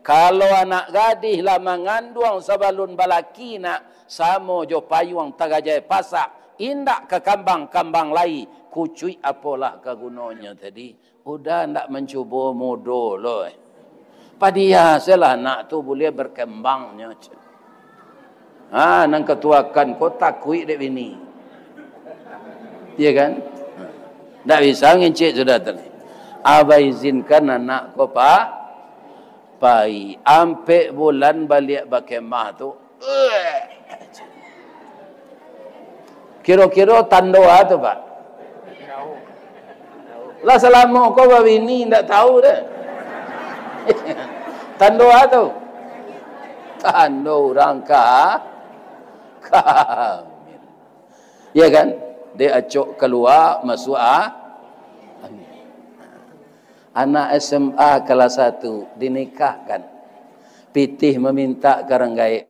Kalau anak gadis lah mengandung sebalun balaki nak samo jo payung tagajai pasak, indak ke kambang-kambang lai, kucui apalah kegunanya tadi. Udah ndak mencuba modo loh. Padia selah nak tu boleh berkembangnya. Nang ketuakan kau takui dek bini. Iya kan? Ndak bisa ngincik sudah tadi. Aba izinkan anak kau pai ampe bulan balik bakemah tu. Kira-kira tandoa tu Pak. Lah selama kau bini ndak tahu dah. Tandoa tu. Tando orang kamil. Ya kan? Dia acok keluar masuk anak SMA kelas 1 dinikahkan. Pitih meminta karanggai.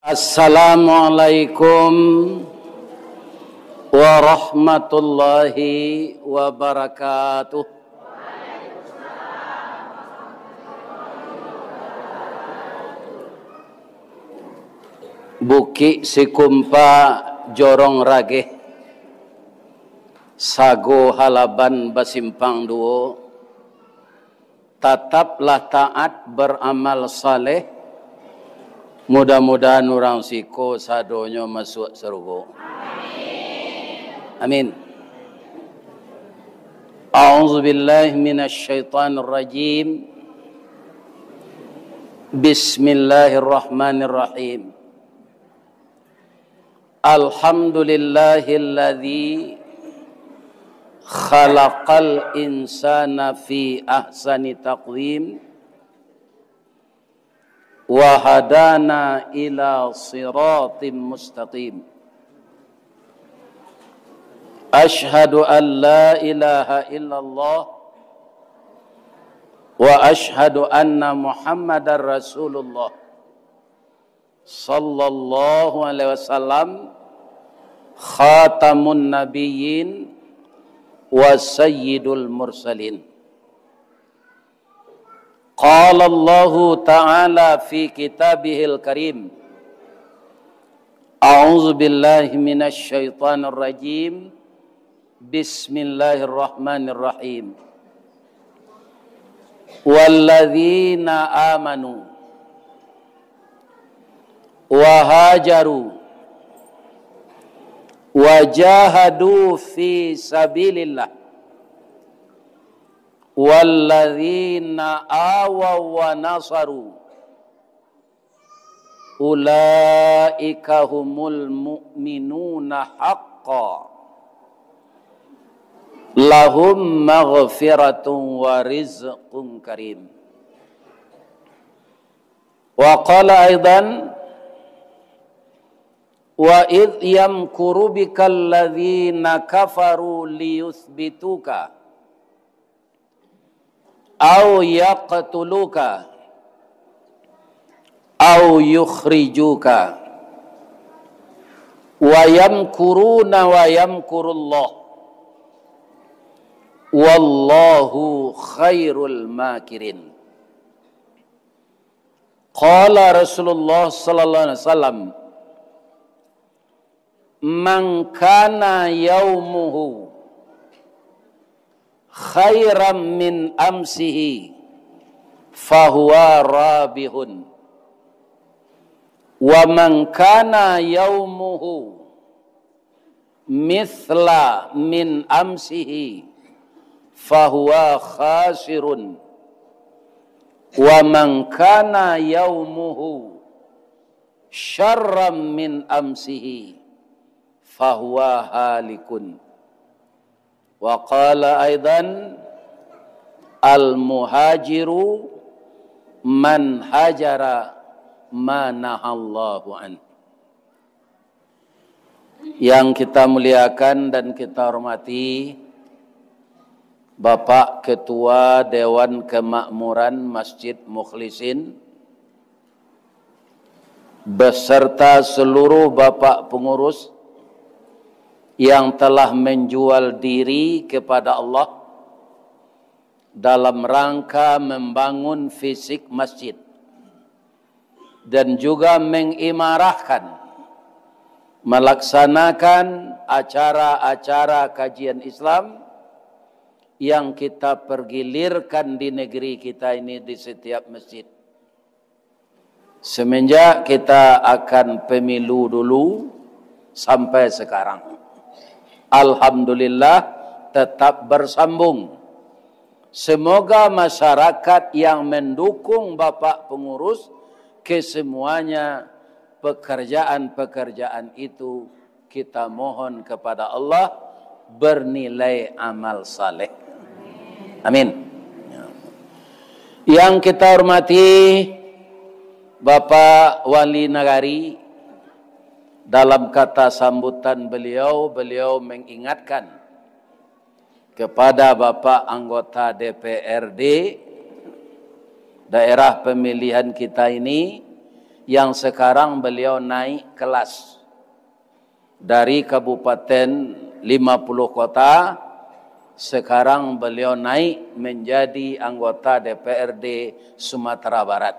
Assalamualaikum warahmatullahi wabarakatuh. Buki Sikumpa Jorong Rageh Sago Halaban Basimpang Duo, tataplah taat beramal saleh. Mudah-mudahan orang siko sadonyo masuk surga. Amin. A'udzu billahi minasy syaithanir rajim. Bismillahirrahmanirrahim. Alhamdulillahilladzi khalaqal insana fi ahsani taqwim wa hadana ila siratim mustaqim. Ashhadu an la ilaha illallah wa ashhadu anna Muhammadar Rasulullah sallallahu alaihi wasallam khatamun nabiyyin wa sayyidul mursalin. Qala Allah Ta'ala fi kitabihil karim. A'udzu billahi minasy syaithanir rajim. Bismillahirrahmanirrahim. Walladzina amanu wa hajaru wa jahadu fi sabilillah walladzina awaw wa nasaru ulaika humul mu'minuna haqqan lahum maghfiratun wa rizqun karim. Wa qala aidan wa idh yamkuru bikal ladzina kafaru liyuthbituka au yaqtuluka au yukhrijuka wa yamkuruna wa yamkurullah wallahu khairul makirin. Qala Rasulullah sallallahu alaihi wasallam man kana yaumuhu khairam min amsihi fahuwa rabihun wa man kana yaumuhu mithla min amsihi fahuwa khasirun wa man kana yaumuhu syarram min amsihi fahuwa halikun. Wa qala aidan al-muhajiru man hajara ma nahallahu an. Yang kita muliakan dan kita hormati Bapak Ketua Dewan Kemakmuran Masjid Mukhlisin beserta seluruh Bapak pengurus yang telah menjual diri kepada Allah dalam rangka membangun fisik masjid dan juga mengimarahkan melaksanakan acara-acara kajian Islam yang kita pergilirkan di negeri kita ini di setiap masjid. Semenjak kita akan pemilu dulu sampai sekarang, alhamdulillah tetap bersambung. Semoga masyarakat yang mendukung Bapak pengurus kesemuanya pekerjaan-pekerjaan itu kita mohon kepada Allah bernilai amal saleh. Amin. Yang kita hormati Bapak Wali Nagari, dalam kata sambutan beliau mengingatkan kepada Bapak anggota DPRD daerah pemilihan kita ini yang sekarang beliau naik kelas dari kabupaten 50 kota, sekarang beliau naik menjadi anggota DPRD Sumatera Barat.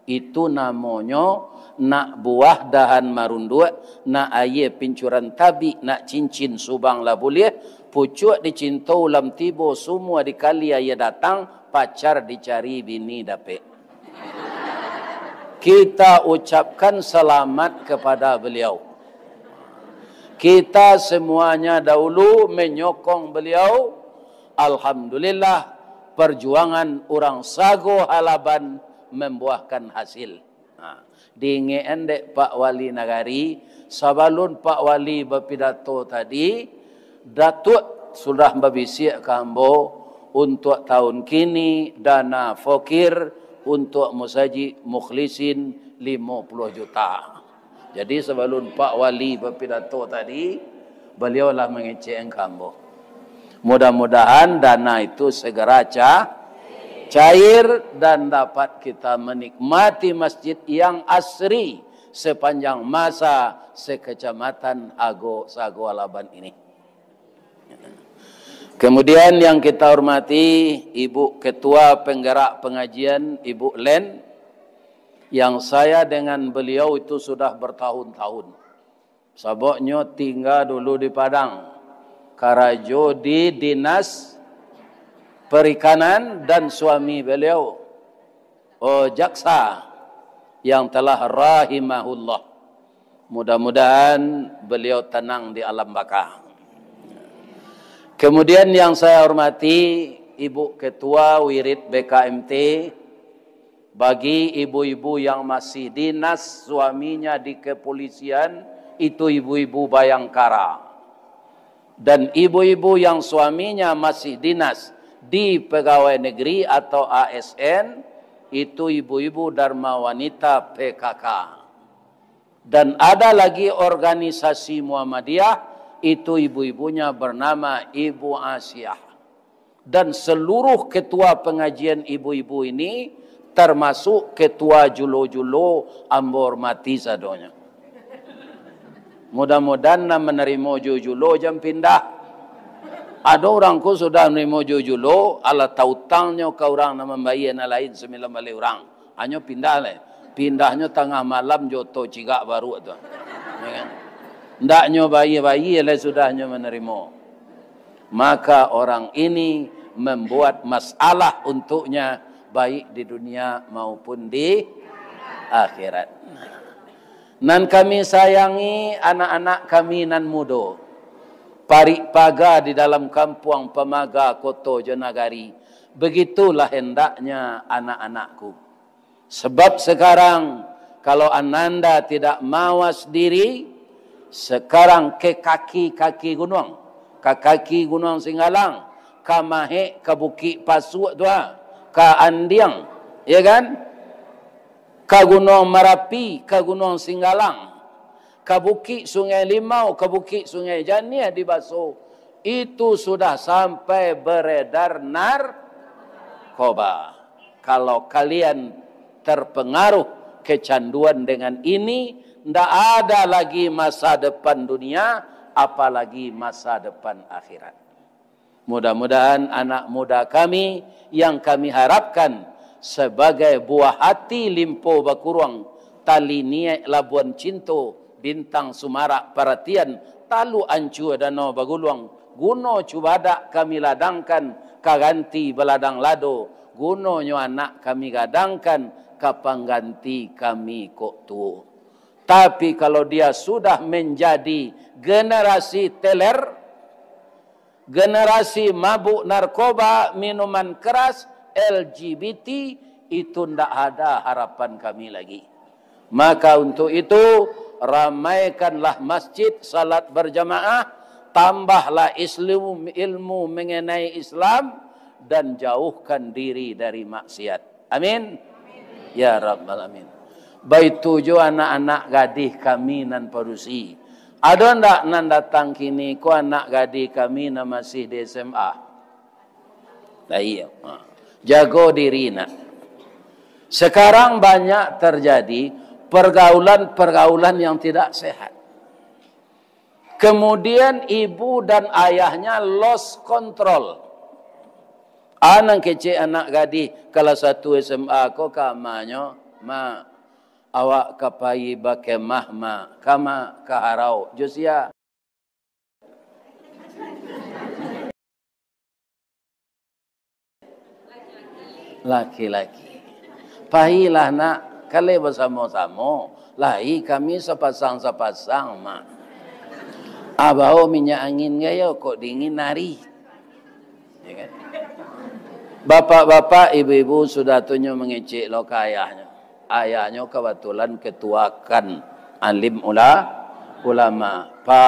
Itu namanya nak buah dahan marundua, nak aye pincuran tabi, nak cincin subang lah boleh, pucuk dicintau lam tibo, semua dikali aye datang, pacar dicari bini dapet. Kita ucapkan selamat kepada beliau. Kita semuanya dahulu menyokong beliau. Alhamdulillah perjuangan orang Sago Halaban membuahkan hasil. Diingat dek Pak Wali Nagari, sebelum Pak Wali berpidato tadi, Datuk sudah berbisik kambo untuk tahun kini dana fakir untuk Masjid Mukhlisin 50 juta. Jadi sebelum Pak Wali berpidato tadi, beliau lah mengecek kambo. Mudah-mudahan dana itu segera cair dan dapat kita menikmati masjid yang asri sepanjang masa sekecamatan Sago Halaban ini. Kemudian yang kita hormati Ibu Ketua Penggerak Pengajian, Ibu Len, yang saya dengan beliau itu sudah bertahun-tahun. Saboknya tinggal dulu di Padang, Karajo di Dinas Perikanan, dan suami beliau jaksa yang telah rahimahullah. Mudah-mudahan beliau tenang di alam baka. Kemudian yang saya hormati Ibu Ketua Wirid BKMT, bagi ibu-ibu yang masih dinas suaminya di kepolisian, itu ibu-ibu Bayangkara. Dan ibu-ibu yang suaminya masih dinas di pegawai negeri atau ASN, itu ibu-ibu Dharma Wanita PKK. Dan ada lagi organisasi Muhammadiyah, itu ibu-ibunya bernama Ibu Asyah. Dan seluruh ketua pengajian ibu-ibu ini, termasuk ketua julo-julo ambor mati sadonya. Mudah-mudahan menerima julo jam pindah. Ada orangku sudah menerima julo, ala tautangnya ke orang nama bayi yang lain 9 balik orang. Hanya pindah lah. Pindahnya tengah malam joto cigak baru tu. Ya kan? Ndaknya bayi-bayi lah sudahnya menerima. Maka orang ini membuat masalah untuknya baik di dunia maupun di akhirat. Nan kami sayangi anak-anak kami nan muda. Parik paga di dalam kampung Pemaga Kota Jonagari. Begitulah hendaknya anak-anakku. Sebab sekarang kalau ananda tidak mawas diri, sekarang ke kaki-kaki gunung. Ke kaki gunung Singgalang. Ke Mahek, ke Bukit Pasuk tu. Ke Andiang. Ya kan? Ke Gunung Merapi, ke Gunung Singgalang. ke bukit Sungai Limau, ke bukit Sungai Janiah dibasuh. Itu sudah sampai beredar narkoba. Kalau kalian terpengaruh kecanduan dengan ini, tidak ada lagi masa depan dunia, apalagi masa depan akhirat. Mudah-mudahan anak muda kami yang kami harapkan sebagai buah hati Limpo Bakuruang, Tali Niai Labuan Cinto, Bintang Sumarak Perhatian, Talu Ancu Danau Baguluang, Guno Cubadak kami ladangkan, kaganti beladang lado, Guno nyo anak kami gadangkan, kapangganti kami kok tuo. Tapi kalau dia sudah menjadi generasi teler, generasi mabuk narkoba, minuman keras, LGBT, itu tidak ada harapan kami lagi. Maka untuk itu, ramaikanlah masjid, salat berjamaah, tambahlah ilmu mengenai Islam, dan jauhkan diri dari maksiat. Amin. Ya Rabbal Alamin. Baik tujuh anak-anak gadis kami nan parusi. Ada ndak nan datang kini ko anak gadis kami nan masih di SMA? Lah iya. Jago diri nak. Sekarang banyak terjadi pergaulan-pergaulan yang tidak sehat. Kemudian ibu dan ayahnya lost control. Anak kecil anak gadis kelas 1 SMA ko kamanya ma awak kapai bake mahma kama kaharau Josia laki-laki pahilah nak kali bersama-sama lahi kami sepasang-sepasang mak abau minyak angin gaya kok dingin nari ya kan. Bapak-bapak, ibu-ibu sudah tunjuk mengecek lo ke ayahnya. Ayahnya kebetulan ketuakan alim ulama. Pa,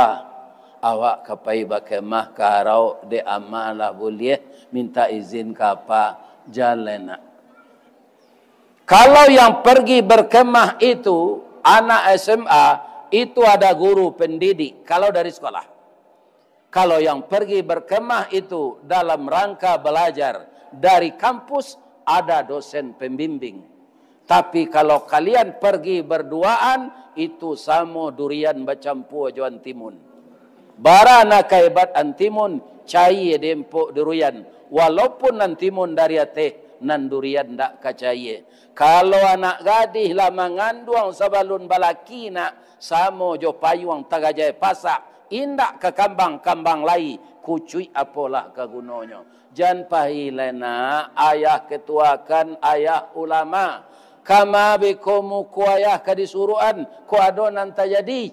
awak kapai bakemah karau de amalah boleh minta izin ke apa jalan. Kalau yang pergi berkemah itu anak SMA itu ada guru pendidik. Kalau dari sekolah. Kalau yang pergi berkemah itu dalam rangka belajar dari kampus ada dosen pembimbing. Tapi kalau kalian pergi berduaan itu sama durian bercampur jo antimun. Bara nak kaibat antimun cai dempok durian. Walaupun antimun dari teh nan durian ndak kacai. Kalau anak gadis lah mengandung sabalun balaki nak samo jo payung tagajai pasak indak ke kambang-kambang lai kucui apalah kegunanya. Jan pahilena ayah ketuakan ayah ulama kama bekomu ku ayah kadisuruan ku adonan tajadi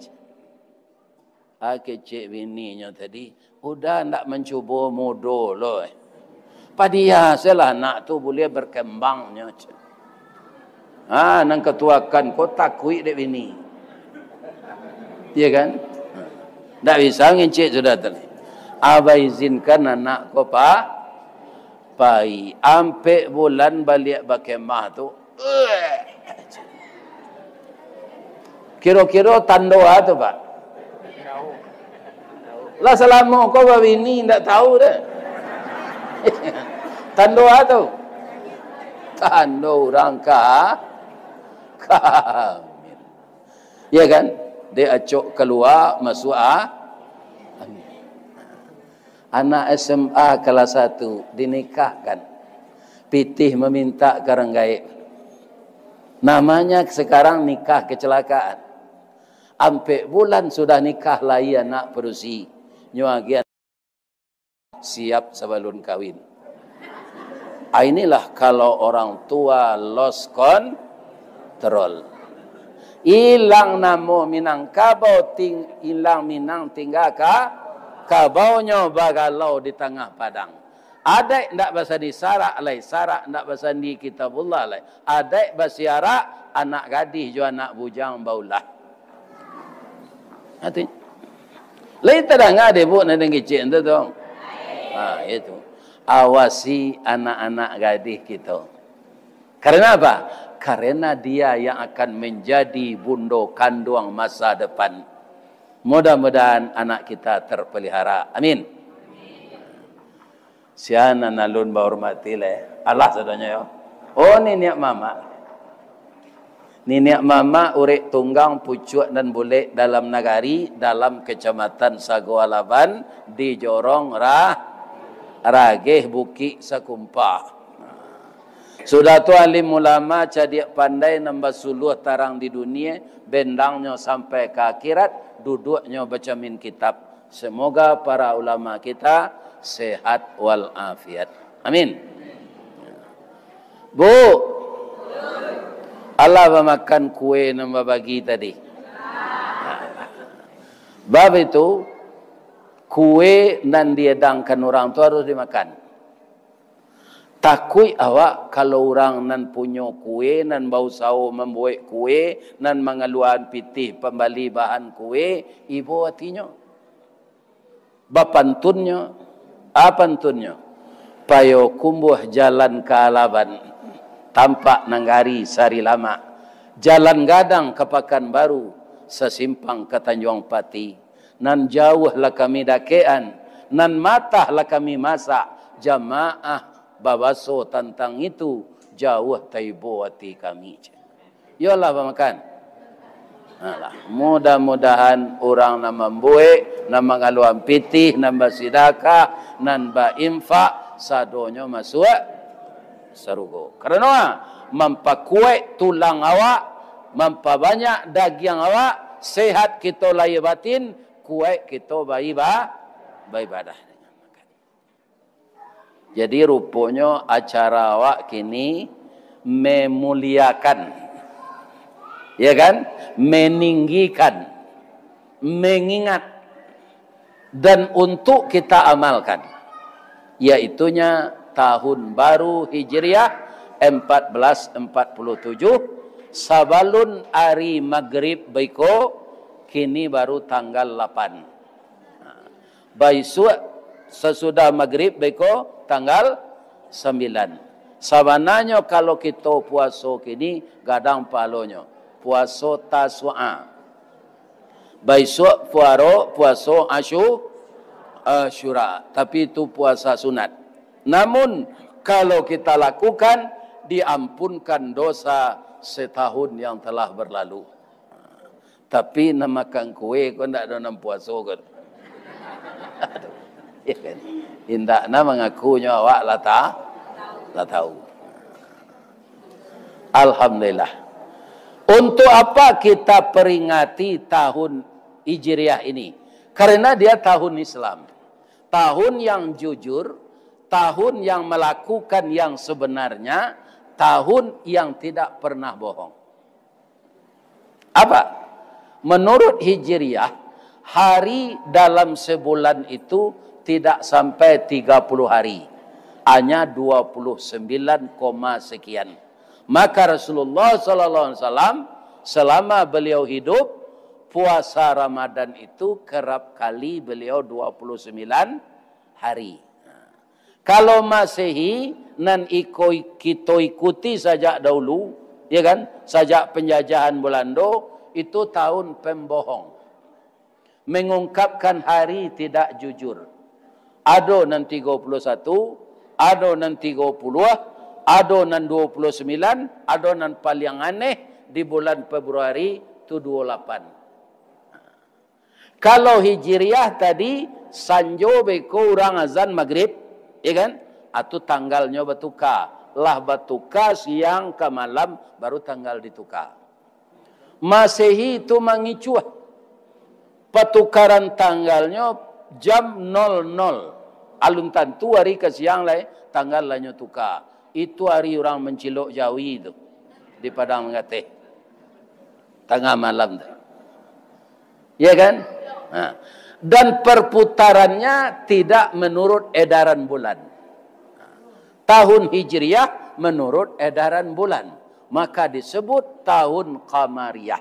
kecik bininya tadi udah ndak mencuba modo loh padia selah nak tu boleh berkembangnya nang ketuakan kau takui dek bini iya kan ndak bisa ngecek sudah tadi aba izinkan anak kau pai ampe bulan balik bakemah tu kira-kira tandoa tu pak lah selama kau babini ndak tahu dah tandoa tu tando orang kamil ya kan dia acok keluar masuk anak SMA kelas 1 dinikahkan. Pitih meminta karang gaib. Namanya sekarang nikah kecelakaan. Ampe bulan sudah nikah lagi anak perusi. Nyuagian siap sebelum kawin. Inilah kalau orang tua lost control. Hilang namo Minangkabau hilang Minang tinggal kabaunya bagalau di tengah padang. Adai ndak bahasa di sarak lai, sarak ndak bahasa di kitabullah lai. Adai basiara anak gadis jo anak bujang baulah. Hati. Lai tadang ade bu nadeng kecil tu dong. Itu. Awasi anak-anak gadis kita. Karena apa? Karena dia yang akan menjadi bundo kandung masa depan. Mudah-mudahan anak kita terpelihara. Amin. Siana nalun bahormati le. Allah sadanya yo. Oh ni niat mama. Ni niat mama urek tunggang pucuk dan boleh dalam nagari dalam kecamatan Sagualaban di Jorong Rageh Bukit Sakumpah. Sudah tu alim ulama cadiak pandai nambah suluh tarang di dunia, bendangnya sampai ke akhirat, duduknya baca min kitab. Semoga para ulama kita sehat wal afiat. Amin. Bu, Allah makan kue nambah bagi tadi. Bab itu kue dan diedangkan orang tu harus dimakan. Takui awak kalau orang nan punya kue, nan bau sawo membuat kue, nan mengaluan pitih pembali bahan kue, ibu hatinya. Bapantunnya, apantunnya. Payo kumbuh jalan ke Alaban, tampak nanggari sari lama. Jalan gadang ke Pekanbaru, sesimpang ke Tanjung Pati. Nan jauh lah kami dakean, nan matah lah kami masak, jamaah. Babaso tentang itu jauh taibo hati kami. Ya Allah makan. Mudah-mudahan orang nak membuat, nak mengaluan pitih, nak bersedekah, nak berinfak, sadonyo masuk surga. Karena memperkuat tulang awak, memperbanyak daging awak, sehat kita lahir batin, kuat kita beribadah. Jadi rupanya acara awak kini memuliakan, ya kan, meninggikan, mengingat, dan untuk kita amalkan, yaitunya tahun baru Hijriah 1447, sabalun hari maghrib baiko, kini baru tanggal 8. Besok sesudah maghrib baiko tanggal 9. Sabananya kalau kita puasa kini gadang palonya puasa Tasua. Besok puasa Asyura, tapi itu puasa sunat. Namun kalau kita lakukan diampunkan dosa setahun yang telah berlalu. Tapi namakan kue kau ndak ada nam puasa kau. Ya kan? Indak na mengakunya awak lah tahu. Alhamdulillah. Untuk apa kita peringati tahun Hijriah ini? Karena dia tahun Islam. Tahun yang jujur, tahun yang melakukan yang sebenarnya, tahun yang tidak pernah bohong. Apa? Menurut Hijriah, hari dalam sebulan itu tidak sampai 30 hari. Hanya 29, sekian. Maka Rasulullah SAW selama beliau hidup, puasa Ramadan itu kerap kali beliau 29 hari. Kalau Masehi nan kita ikuti sejak dahulu, ya kan? Sejak penjajahan Belanda, itu tahun pembohong. Mengungkapkan hari tidak jujur. Ada nan 31, ada nan 30, ada nan 29, ada nan paling aneh di bulan Februari itu 28. Kalau Hijriah tadi sanjo beko orang azan maghrib, ya kan? Atau tanggalnya bertukar. Lah bertukar siang ke malam baru tanggal ditukar. Masehi itu mengicuah. Pertukaran tanggalnya jam 00. Alun tentu hari ke siang lah, tanggal lahnya tukar. Itu hari orang mencilok Jawi itu. Di Padang Mengateh. Tengah malam. Ya kan? Nah. Dan perputarannya tidak menurut edaran bulan. Tahun Hijriah menurut edaran bulan. Maka disebut tahun Qamariyah.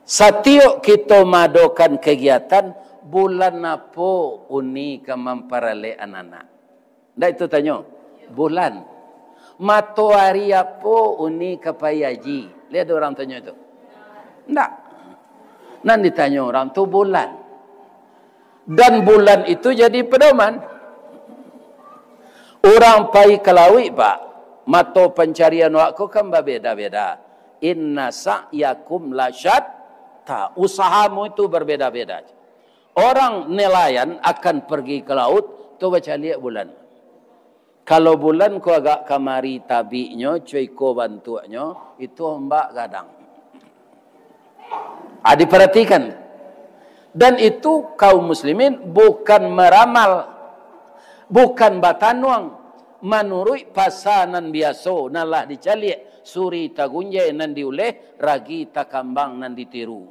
Setiap kita madokan kegiatan, bulan apa uni ke memperoleh anak-anak? Ndak itu tanya. Bulan. Matahari apa uni ke payaji? Lihat orang tanya itu. Ndak. Nan ditanya orang tu bulan. Dan bulan itu jadi pedoman. Orang pai kelawi pak, mato pencarian waktu kan berbeda-beda. Inna sa'yakum lasyatta. Usahamu itu berbeda-beda. Orang nelayan akan pergi ke laut, tu baca lihat bulan. Kalau bulan ko agak kamari tabi'nyo, cuy ko bantuannya, itu mbak gadang. Diperhatikan. Dan itu kaum muslimin bukan meramal, bukan batanuang, menurut pasanan biasa, nalah dicalik, suri tagunjai nan diuleh, ragi takambang nan ditiru.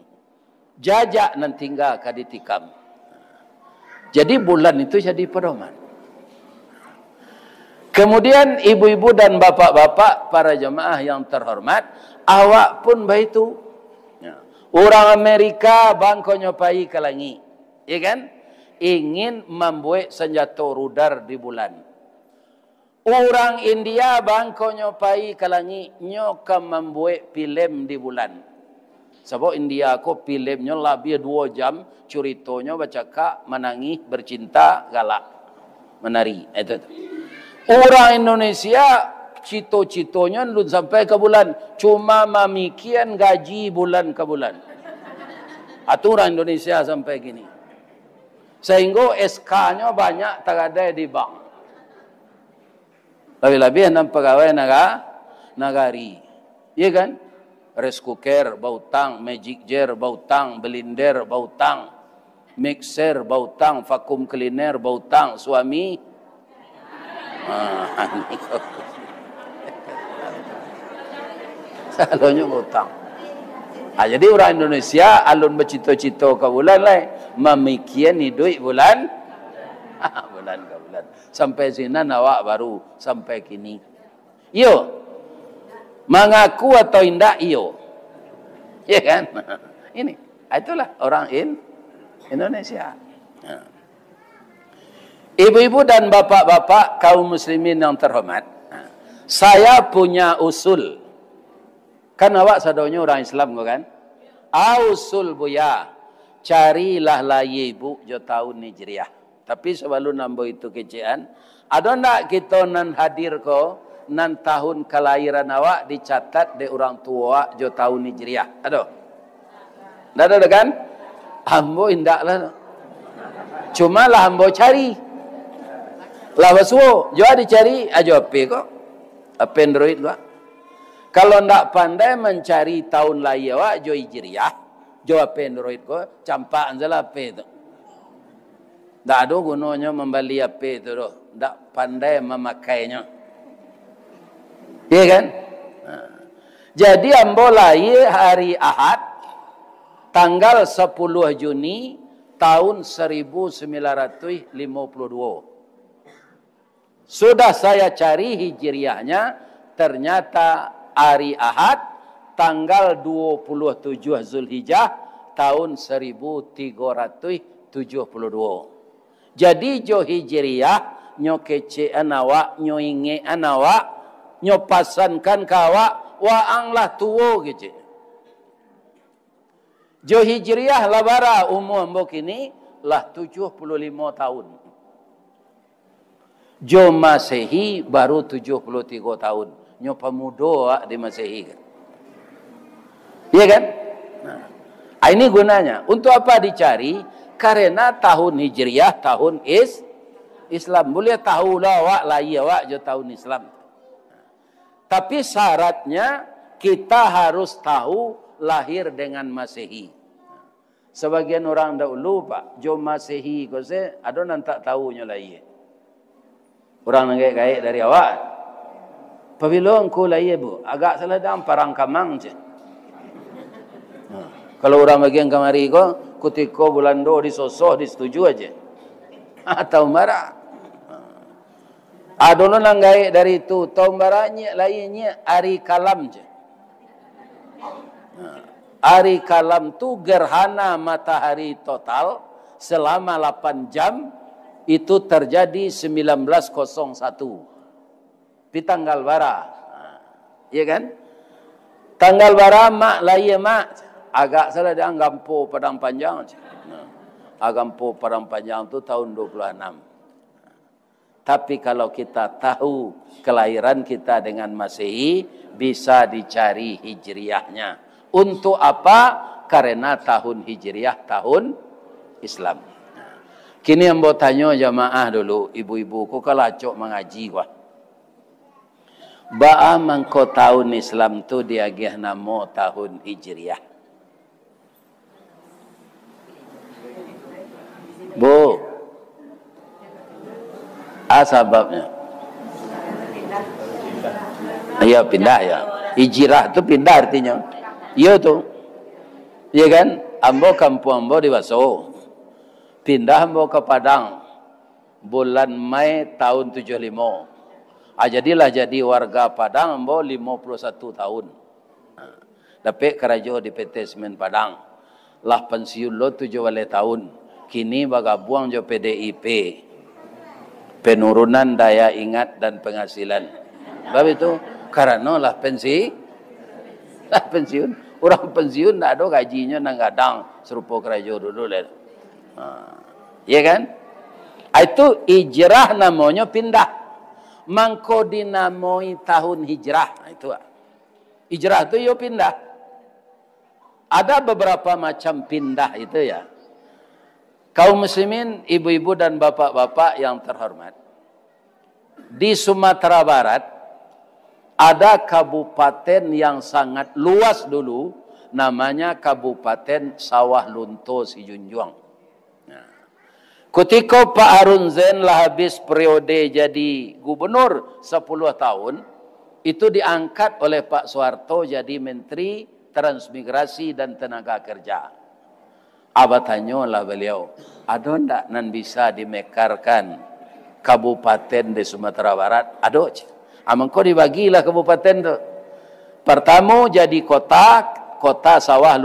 Jajak nan tinggal kaditikam. Jadi bulan itu jadi pedoman. Kemudian ibu-ibu dan bapak-bapak, para jemaah yang terhormat, awak pun begitu. Orang Amerika bangko nyopai ke langit, ya kan? Ingin membuat senjata rudar di bulan. Orang India bangko nyopai ke langit, nyoka membuat film di bulan. Sebab India ko filmnya lebih 2 jam, ceritanya baca menangis, bercinta, galak, menari. Itu. Orang Indonesia cito-citonya belum sampai ke bulan, cuma memikian gaji bulan ke bulan. Aturan Indonesia sampai gini. Sehingga SK-nya banyak terada di bank. Lebih-lebih enam pegawai nagari. Iya kan? Rice cooker, bautang, magic jar, bautang, blender, bautang, mixer, bautang, vacuum cleaner, bautang, suami. Selalunya bautang. Jadi orang Indonesia alun bercita-cita ke bulan lah, memikian hidup bulan, bulan ke bulan. Sampai sini awak baru sampai kini. Yo, mengaku atau indah iyo, ya kan? Ini, itulah orang Indonesia. Ibu-ibu dan bapak-bapak kaum muslimin yang terhormat, saya punya usul. Kan awak sadonya orang Islam kan? Usul buya, carilah layi ibu jo tahun Hijriah. Tapi sebelum nambo itu kecian, ada ndak kita nan hadir ko nan tahun kelahiran awak dicatat de orang tua jo tahun Hijriah. Ada? Ndak ada kan? Ambo indak lah. Cuma lah ambo cari. Lah wasuo, jo dicari ajo ape kok? Ape Android kok? Kalau ndak pandai mencari tahun lahir awak jo Hijriah, jo ape Android kok? Campak anjala ape itu. Ndak ada gunanya membeli ape itu doh. Ndak pandai memakainya. Iya kan? Nah. Jadi ambo lahir hari Ahad tanggal 10 Juni tahun 1952. Sudah saya cari Hijriahnya, ternyata hari Ahad tanggal 27 Zulhijjah tahun 1372. Jadi jo Hijriah nyo kece anawak, nyo inge anawak, nyo pasankan kawak, waanglah tuwo gitu. Jo Hijriah labara umur mbok ini lah 75 tahun. Jo Masehi baru 73 tahun. Nyo pemuda di Masehi kan. Iya kan? Nah, ini gunanya. Untuk apa dicari? Karena tahun Hijriah tahun Islam. Boleh tahu lah awak lahir awak jo tahun Islam. Tapi syaratnya kita harus tahu lahir dengan Masehi. Sebagian orang dahulu pak, jo Masehi ko se ada nan tak tahunya lahir. Orang nggak dari awak. Pabilo engkau lahir bu, agak salah dalam parang kamang je. Kalau orang bagian kamari ko, kutiko bulan do disosoh disetujui aja. Atau marah. Adono nanggai dari itu tahun baranya lainnya hari kalam je. Hari kalam tu gerhana matahari total selama 8 jam itu terjadi 1901 di tanggal bara. Iya kan? Tanggal bara mak lahir mak agak salah dia Gampo Padang Panjang. Gampo Padang Panjang itu tahun 26. Tapi kalau kita tahu kelahiran kita dengan Masehi, bisa dicari Hijriahnya. Untuk apa? Karena tahun Hijriah tahun Islam. Kini yang mau tanya jamaah dulu, ibu-ibu, kok kalacok mengaji wah. Ba'a mangko tahun Islam tu diagih namo tahun Hijriah. Bu, sebabnya? Iya pindah ya. Hijrah tu pindah artinya. Iya tu. Iya kan? Ambo kampung ambo di Baso. Pindah ambo ke Padang. Bulan Mei tahun 75. Jadilah jadi warga Padang ambo 51 tahun. Dapat kerja di PT Semen Padang. Lah pensiun lo 7 tahun. Kini bagabung jo PDIP. Penurunan daya ingat dan penghasilan. Sebab itu karena lah pensiun. Orang pensiun tak ada gajinya nang gadang serupa kerja dulu lah. Ya kan? Itu hijrah namanya pindah. Mangko dinamoi tahun hijrah. Itu. Hijrah itu yo pindah. Ada beberapa macam pindah itu ya. Kaum muslimin, ibu-ibu dan bapak-bapak yang terhormat. Di Sumatera Barat, ada kabupaten yang sangat luas dulu, namanya Kabupaten Sawah Lunto Sijunjuang. Nah, ketika Pak Harun Zain lah habis periode jadi gubernur 10 tahun, itu diangkat oleh Pak Soeharto jadi Menteri Transmigrasi dan Tenaga Kerja. Tanya lah beliau, ada ndak nan bisa dimekarkan kabupaten di Sumatera Barat? Ada. Kau dibagilah kabupaten tu. Pertama jadi kota Sawah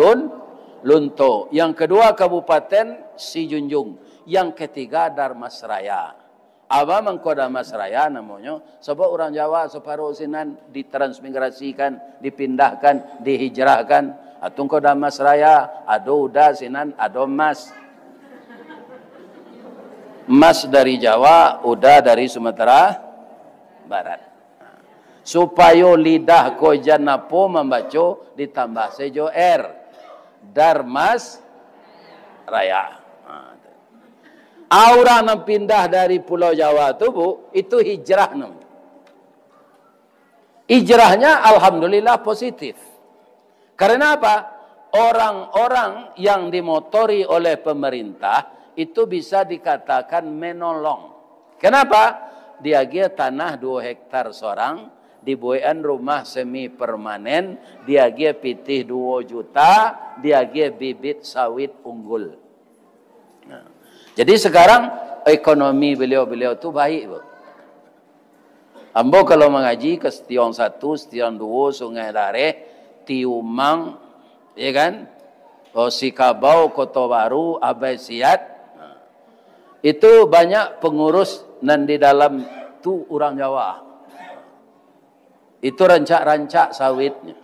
Lunto. Yang kedua kabupaten Sijunjung. Yang ketiga Darmasraya. Mangko Darmasraya namanya. Sebab orang Jawa separuh sinan ditransmigrasikan, dipindahkan, dihijrahkan. Atungko Darmasraya, ado udah sinan, ado mas. Mas dari Jawa, udah dari Sumatera Barat. Supaya lidah ko janapo membaca ditambah sejo R. Darmas Raya. Orang yang pindah dari Pulau Jawa itu Bu, itu hijrah namanya. Hijrahnya alhamdulillah positif. Karena apa? Orang-orang yang dimotori oleh pemerintah itu bisa dikatakan menolong. Kenapa? Dia tanah 2 hektar seorang, dibuatkan rumah semi permanen, dia pitih 2 juta, dia bibit sawit unggul. Nah, jadi sekarang ekonomi beliau-beliau itu baik, Bu. Ambo kalau mengaji ke Setiong 1, Setiong 2, Sungai Dareh, Tiumang, ya kan? Sikabau, Kota Baru, Abai Siat. Nah, itu banyak pengurus dan di dalam itu orang Jawa. Itu rancak-rancak sawitnya.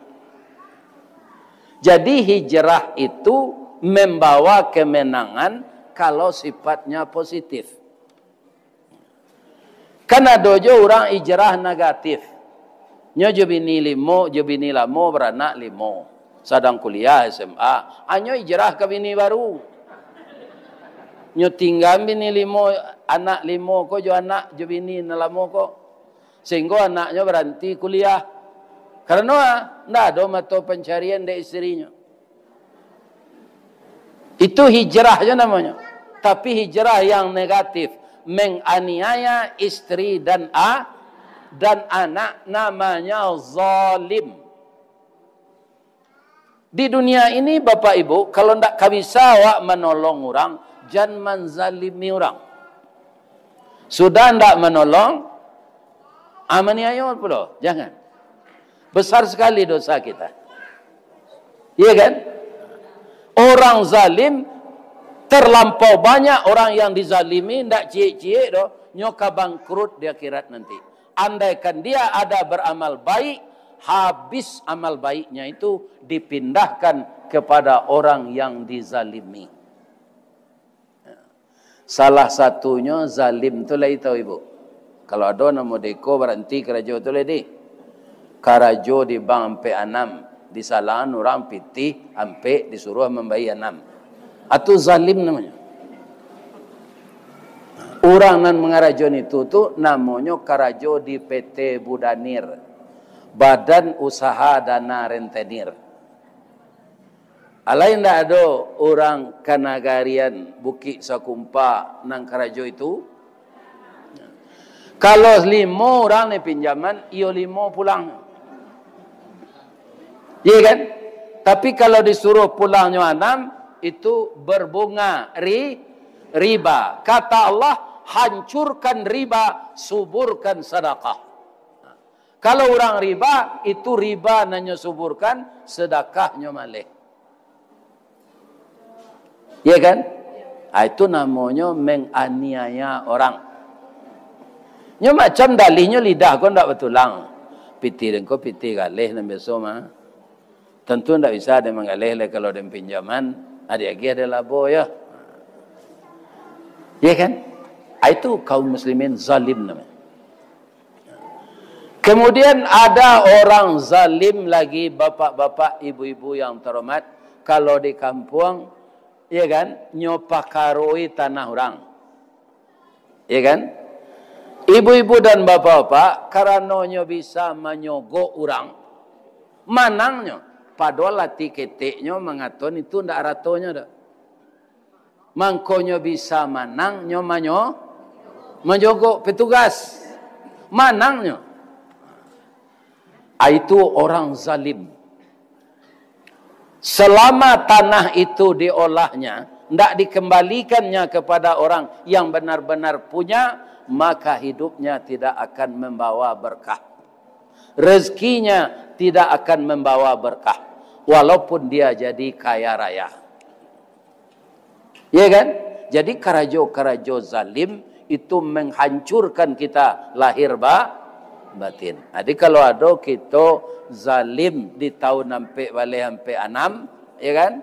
Jadi hijrah itu membawa kemenangan kalau sifatnya positif. Karena dojo orang hijrah negatif. Nyo jebini limo, jebini lamo beranak limo. Sedang kuliah SMA, anyo hijrah ke bini baru. Nyo tinggal bini limo, anak limo ko jo anak jo bini nalamo ko. Sehingga anaknya berhenti kuliah. Karena ndak ada mata pencarian dari istrinya. Itu hijrah aja namanya. Tapi hijrah yang negatif, menganiaya istri dan anak, namanya zalim. Di dunia ini Bapak Ibu, kalau ndak bisa awak menolong orang, jangan menzalimi orang. Sudah ndak menolong, amaniaya pula, jangan. Besar sekali dosa kita. Iya kan? Orang zalim terlampau banyak orang yang dizalimi, ndak cie-cie doh, nyoka bangkrut di akhirat nanti. Andaikan dia ada beramal baik, habis amal baiknya itu dipindahkan kepada orang yang dizalimi. Salah satunya zalim tu lah itu ibu. Kalau ada nama deko berhenti kerajo tu lah di. Karajo di bang ampe 6. Di salaan orang pitih ampe disuruh membayar 6. Atau zalim namanya. Orang nan mengarajon itu tu namanya karajo di PT Budanir, Badan Usaha Dana Rentenir. Alain ndak ada orang kanagarian Bukit Sakumpa nang karajo itu. Kalau 5 orang ni pinjaman, iyo 5 pulang. Iya kan? Tapi kalau disuruh pulangnya 6, itu berbunga riba. Kata Allah, hancurkan riba, suburkan sedekah. Kalau orang riba, itu riba nanya suburkan, sedekahnya malih. Ya kan? Itu namanya menganiaya orang. Nya macam dalihnya lidah kau ndak betulang. Piti dan kau piti galih dan besok mah. Tentu ndak bisa dia mengalih kalau dia pinjaman. Ada lagi ada labo ya. Ya kan? Itu kaum muslimin zalim namanya. Kemudian ada orang zalim lagi, bapak-bapak, ibu-ibu yang terhormat. Kalau di kampung, ya kan, nyopakaroi tanah orang. Ya kan? Ibu-ibu dan bapak-bapak, karenanya bisa menyogok orang, manangnya. Padahal lati keteknya mengaton itu ndak ratonya dah. Mangkonyo bisa manang, nyomanyo menjogok petugas. Manangnya. Itu orang zalim. Selama tanah itu diolahnya, ndak dikembalikannya kepada orang yang benar-benar punya, maka hidupnya tidak akan membawa berkah. Rezekinya tidak akan membawa berkah. Walaupun dia jadi kaya raya. Ya kan? Jadi karajo-karajo zalim itu menghancurkan kita lahir batin. Jadi kalau ada kita zalim di tahun sampai balik sampai 6, ya kan?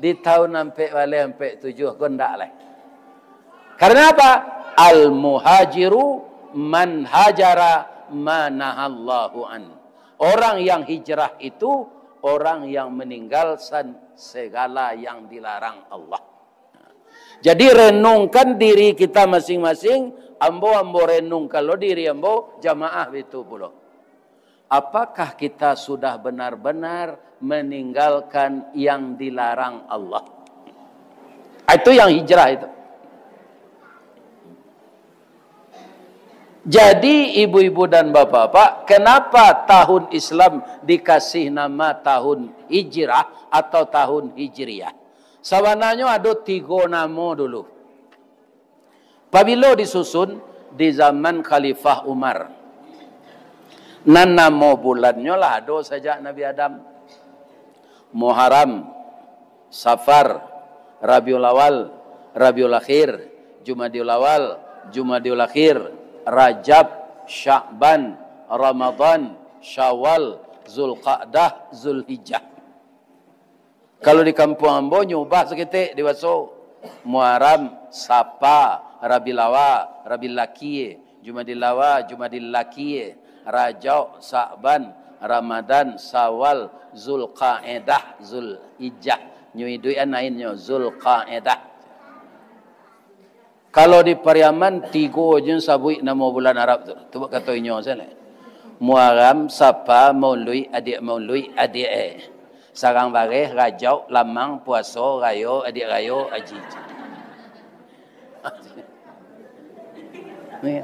Di tahun sampai balik sampai 7 kau ndak lah. Karena apa? Al-muhajiru man hajara manahallahu an. Orang yang hijrah itu orang yang meninggalkan segala yang dilarang Allah. Jadi renungkan diri kita masing-masing. Ambo renung kalau diri ambo jamaah itu pula. Apakah kita sudah benar-benar meninggalkan yang dilarang Allah? Itu yang hijrah itu. Jadi ibu-ibu dan bapak-bapak, kenapa tahun Islam dikasih nama tahun hijrah atau tahun hijriah? Sebenarnya ada 3 nama dulu. Apabila disusun di zaman Khalifah Umar. Nan nama bulannya lah ada sejak Nabi Adam. Muharram, Safar, Rabiul Awal, Rabiul Akhir, Jumadiul Awal, Jumadiul Akhir, Rajab, Sya'ban, Ramadan, Syawal, Zulqa'dah, Zulhijjah. Kalau di kampung ambo nyubah seketik diwaso. Muharram, Sapa, Rabiul Awal, Rabiul Akhir, Jumadil Awal, Jumadil Akhir, Rajab, Sya'ban, Ramadan, Syawal, Zulqa'dah, Zulhijjah. Nyuiduan lainnya Zulqa'dah. Kalau di Pariaman 3 je sabui nama bulan Arab tu. Tu kata inyo sana. Muharram, Sapa, Maulid, adik. Sarang bareh, Rajab, Lamang, Puasa, Rayo, adik Rayo, Haji. Ni.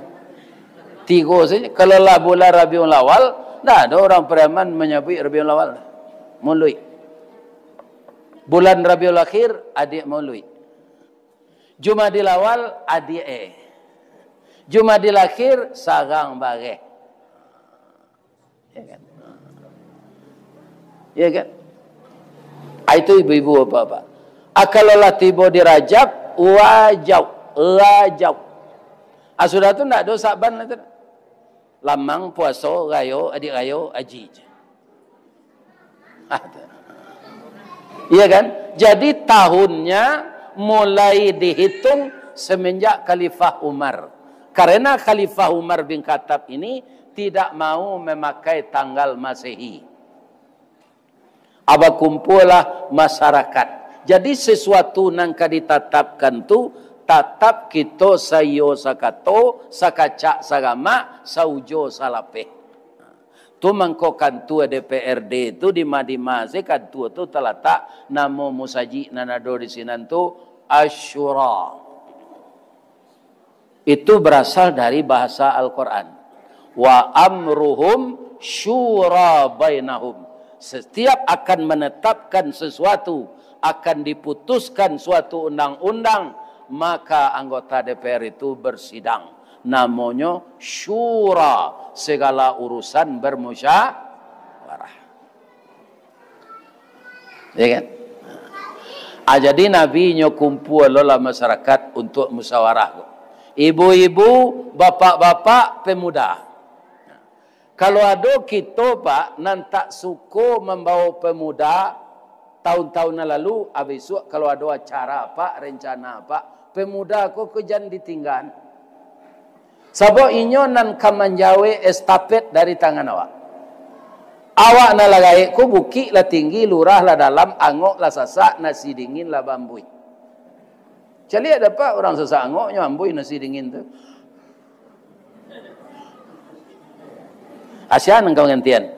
3 saja. Kalau lah bulan Rabiul Awal, dah ada orang Pariaman menyebut Rabiul Awal. Maulid. Bulan Rabiul Akhir, adik Maulid. Jumadil Awal adik Jumadil Akhir sarang bareh. Ya kan? Ya kan? Itu ibu-ibu apa-apa. Akalolah tiba di Rajab, Rajab. Sudah tu nak dosa ban itu. Lamang, puasa, rayo, adik rayo, haji. Iya kan? Jadi tahunnya mulai dihitung semenjak Khalifah Umar. Karena Khalifah Umar bin Khattab ini tidak mau memakai tanggal Masehi. Aba kumpullah masyarakat. Jadi sesuatu nang ditetapkan tu tatap kita sayo sakato sakacak sagama saujo salapeh. Tu mangkokan tua DPRD itu di Madimah kan tua tu terletak nama musaji nanado di sinan tu Asyura. Itu berasal dari bahasa Al-Quran. Wa amruhum syura bainahum. Setiap akan menetapkan sesuatu, akan diputuskan suatu undang-undang, maka anggota DPR itu bersidang. Namanya syura, segala urusan bermusyawarah. Ya kan? Jadi Nabi kumpul lola masyarakat untuk musyawarah. Ibu-ibu, bapak-bapak, pemuda. Kalau ada kita pak nantak suko membawa pemuda tahun-tahun lalu, besok kalau ada acara apa, rencana apa, pemuda kok kejan ditinggal. Sabo inyo nan kamanjawe estafet dari tangan awak. Awak na lagai ku buki lah tinggi, lurah lah dalam, angok lah sasak, nasi dingin lah bambui. Cali ada pak orang sasak angoknya bambui nasi dingin tu. Asian engkau ngentian.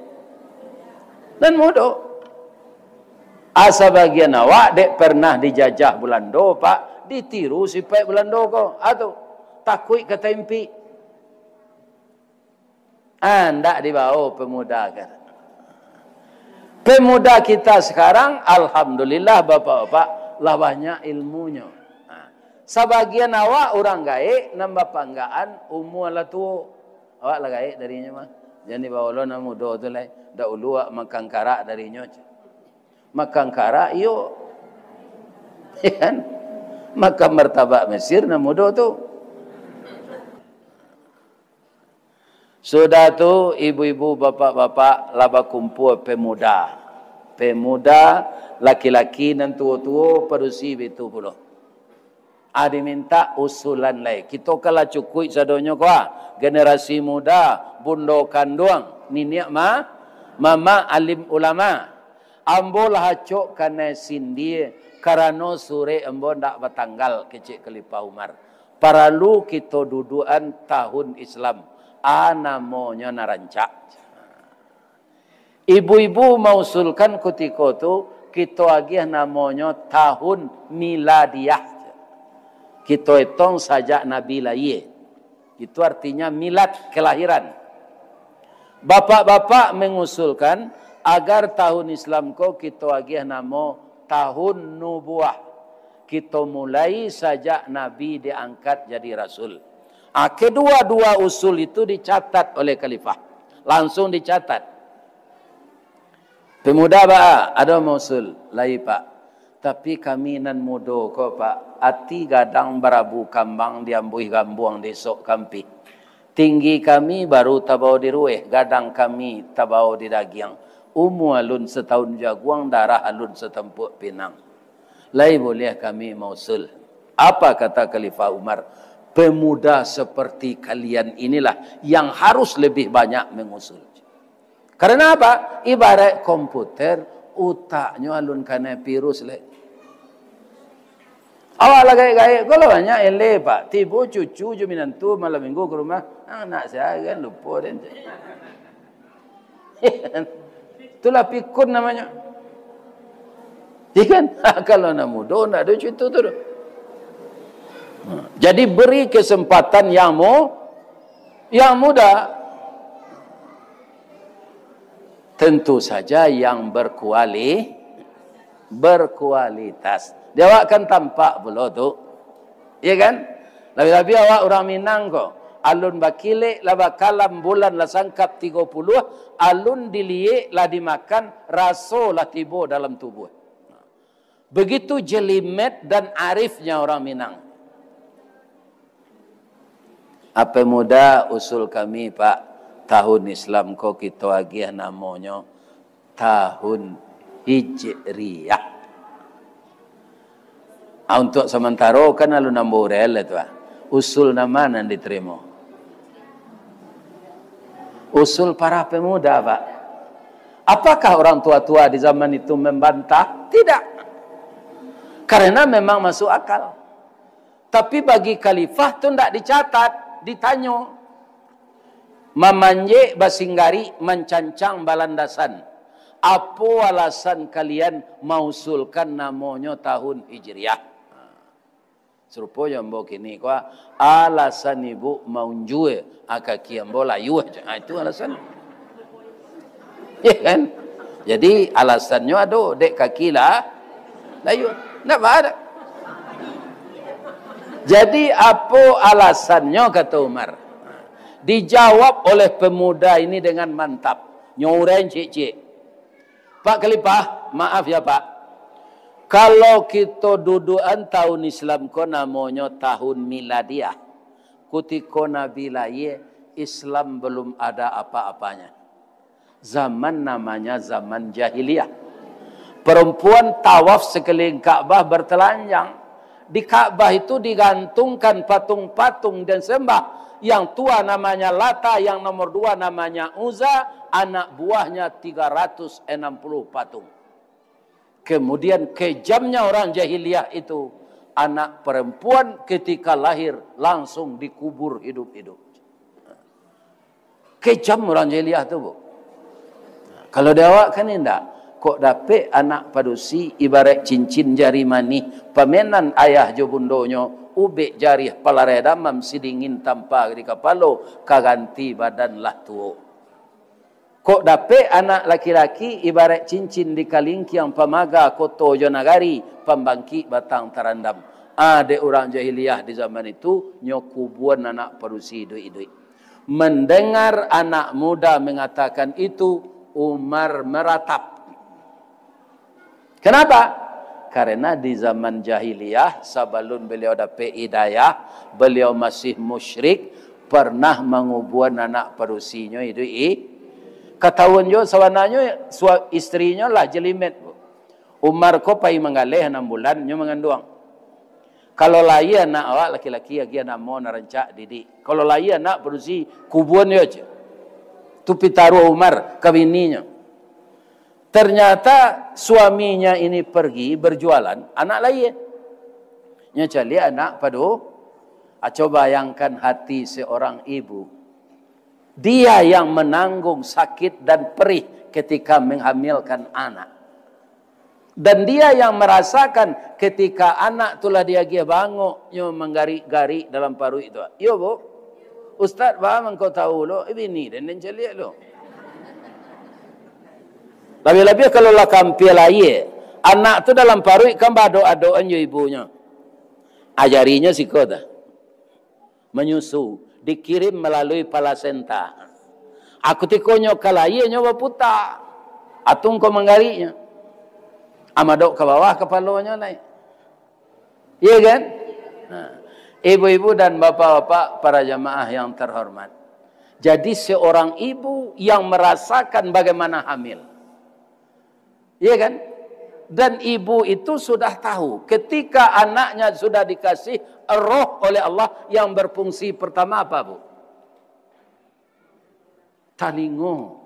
Dan mudo. Asa bagian awak dek pernah dijajah Belanda pak, ditiru si pek Belanda ko. Atau takut ke tempi. Anda dibawa pemuda kan. Pemuda kita sekarang, alhamdulillah bapak-bapak, lah banyak ilmunya. Sebagian awak orang gaek, nambah panggaan, umur lah tu. Awak lah gaek darinya mah. Jadi bawa lo na muda tu lah. Dah ulu awak makan karak darinya. Makan karak, iyo. Kan? Makan martabak Mesir na muda tu. Sudah tu ibu-ibu bapak-bapak laba kumpul pemuda. Pemuda laki-laki dan tua-tua perusi itu pula. Ada minta usulan lain. Kita kala cukui sadonyo kuah. Generasi muda bundo kanduang niniak mama alim ulama. Ambo lah hacok kana sindie karano sure ambo ndak batanggal kecik Khalifah Umar. Paralu kita duduan tahun Islam. Namanya narancak. Ibu-ibu mausulkan ketika itu kita agih namanya tahun miladiah. Kita hitung sajak Nabi lahir. Itu artinya milad kelahiran. Bapak-bapak mengusulkan agar tahun Islam kita agih nama tahun nubuah. Kita mulai sajak Nabi diangkat jadi Rasul. Kedua-dua usul itu dicatat oleh Khalifah. Langsung dicatat. Pemuda pak, ada usul. Lai pak. Tapi kami nan muda ko pak. Ati gadang berabu kambang diambuih gambuang desok kampi. Tinggi kami baru tabau di rueh. Gadang kami tabau di dagiang. Umu alun setahun jaguang, darah alun setempuk pinang. Lai boleh kami mausul. Apa kata Khalifah Umar? Pemuda seperti kalian inilah yang harus lebih banyak mengusul. Karena apa? Ibarat komputer, utaknya alun kena virus le. Awak lah gaya-gaya, kalau banyak ele pak, tiba cucu juminantu malam minggu ke rumah, anak saya kan lupa dan. Itulah pikun namanya. Ikan kalau nak muda nak ada cucu tu. Jadi beri kesempatan yang muda. Tentu saja yang berkualitas. Dia awak kan tampak pula tu. Ya kan? Lebih-lebih awak orang Minang kok. Alun bakile la bakalam bulan la sangkap 30, alun diliek la dimakan, raso la tibo dalam tubuh. Begitu jelimet dan arifnya orang Minang. Apa muda usul kami pak, tahun Islam kok kita agih namanya tahun Hijriyah. Untuk sementara kan lalu nambah rel itu. Usul nama yang diterima. Usul para pemuda, Pak. Apakah orang tua-tua di zaman itu membantah? Tidak. Karena memang masuk akal. Tapi bagi khalifah itu tidak dicatat, ditanya. Mamanje basinggari mencancang balandasan. Apa alasan kalian mausulkan namanya tahun Hijriah? Serupanya mbok ini kuah alasan ibu mau njue akaki ambo layu aja. Itu alasan. Ya kan? Jadi alasannya ada dek kaki lah layu. Enggak ada. Jadi apa alasannya kata Umar? Dijawab oleh pemuda ini dengan mantap. Nyuren cik-cik. Pak Khalifah, maaf ya Pak. Kalau kita dudukan tahun Islam ko namanya tahun miladiah. Ketika Nabi lahir, Islam belum ada apa-apanya. Zaman namanya zaman jahiliyah. Perempuan tawaf sekeliling Ka'bah bertelanjang. Di Ka'bah itu digantungkan patung-patung dan sembah. Yang tua namanya Lata, yang nomor 2 namanya Uzza, anak buahnya 360 patung. Kemudian kejamnya orang jahiliyah itu, anak perempuan ketika lahir langsung dikubur hidup-hidup. Kejam orang jahiliyah itu, Bu. Kalau dewak kan indah. Kok dapet anak padusi ibarat cincin jari mani, pamenan ayah jo bundonyo, ubek jari palare damam sidingin tanpa di kapalo, kaganti badan lah tuo. Kok dapet anak laki-laki ibarat cincin di kalingki yang pamaga koto jonagari, pembangki batang tarandam. Ada orang jahiliyah di zaman itu nyokubuan anak padusi idui-idui. Mendengar anak muda mengatakan itu, Umar meratap. Kenapa? Karena di zaman jahiliyah, sebelum beliau dapat hidayah, beliau masih musyrik, pernah mengubuan anak padusinya idui. Ketahuan jo sawananya istrinya lah jelimet. Umar ko pai mengalih 6 bulan nyo menganduang. Kalau lai anak awak laki-laki lagi anak mau narancak didik. Kalau lai anak padusi kubuan yo aja. Tu pitaru Umar kawininya. Ternyata suaminya ini pergi berjualan, anak lain. Nya cali anak padu. Coba bayangkan hati seorang ibu. Dia yang menanggung sakit dan perih ketika menghamilkan anak. Dan dia yang merasakan ketika anak tulah dia bangok, nyo menggari-gari dalam paru itu. Yo, Bu. Ustaz, paham engkau tahu lo? Ini dan celiak lo. Lebih-lebih kalau lah kampil lain, anak tu dalam paru kan ado-adoan yo ibunya. Ajarinya si kota. Menyusu, dikirim melalui palasenta. Aku tikonyo kalai nyoba puta. Atung ko menggarinya. Amadok ke bawah kepalanya naik. Iya kan? Nah, ibu-ibu dan bapak-bapak para jamaah yang terhormat. Jadi seorang ibu yang merasakan bagaimana hamil. Iya kan? Dan ibu itu sudah tahu ketika anaknya sudah dikasih roh oleh Allah yang berfungsi pertama apa, Bu? Talingo.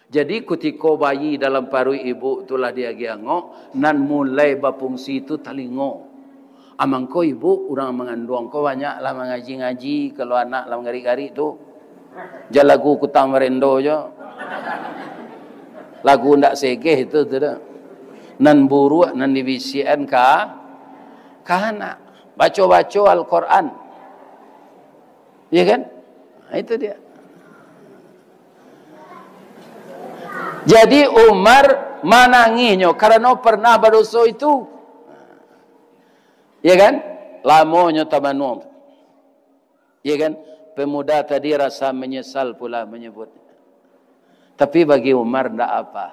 Jadi ketika bayi dalam paru ibu itulah dia giangok nan mulai berfungsi itu talingo. Amangko ibu orang mengandung ko banyak lah mengaji-ngaji kalau anak lah ngari-ngari itu. Jalagu kutang merendo je. Lagu ndak segeh itu tidak. Nan buru nan dibisian ka anak. Baca-baca Al-Quran. Iya kan? Nah, itu dia. Jadi Umar mananginya karena pernah berdosa itu. Iya kan? Lamonyo tamanung. Iya kan? Pemuda tadi rasa menyesal pula menyebut. Tapi bagi Umar tidak apa.